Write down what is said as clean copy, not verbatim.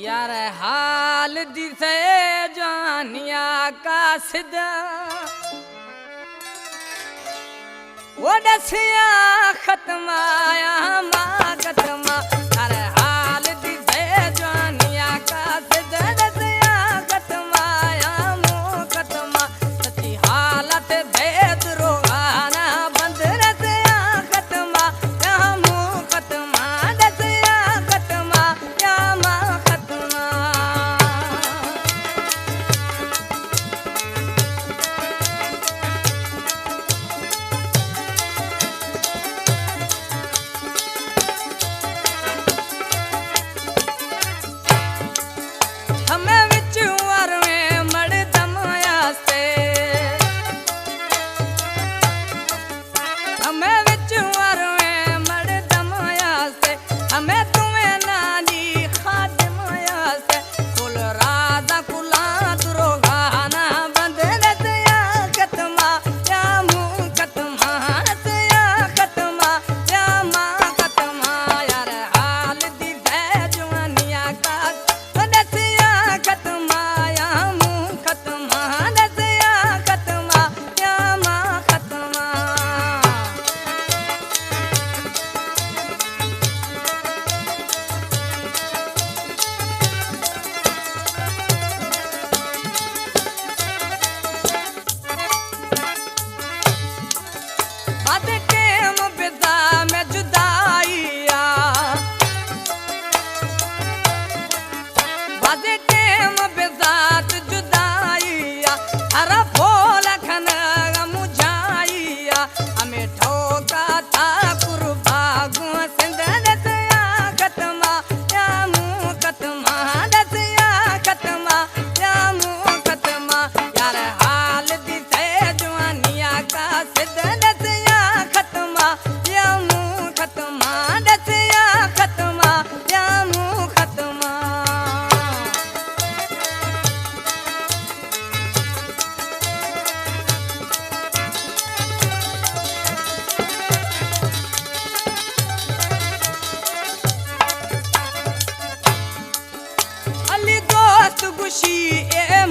यार हाल दिसे जानिया का सिदा वो दसिया खत्माया माँ खत्मा अरे हाल दिसे जानिया का सिदा दसिया खत्माया मुँह खत्मा सच्ची हालत भेद रोगाना बंद दसिया खत्मा या मुँह खत्मा दसिया खत्मा या माँ खत्मा हमें विचुआर में मड़ दमाया से हमें विचुआर में मड़ दमाया से हमें तुम्हें नानी खादमाया से कुल राजा कुला दुरोगाना बंद दसिया खत्मा या मुँह खत्मा दसिया खत्मा या माँ खत्मा यार हाल दी जवानिया का दसिया खत्मा या मुँह खत्मा दसिया खत्मा या माँ खत्मा बात टेम बिदा में जुदाइया बात टेम बिदात जुदाइया हरा फोल खन मुझाइया हमें ठोका था कुर्बागु सिंध दसिया खत्मा या मुँह खत्मा दसिया खत्मा या मुँह खत्मा यार हाल दिसे जवानिया का सिद्ध दसिया खत्मा या मुँह खत्मा दसिया खत्मा या मुँह खत्मा अली दोस्त गुशी ए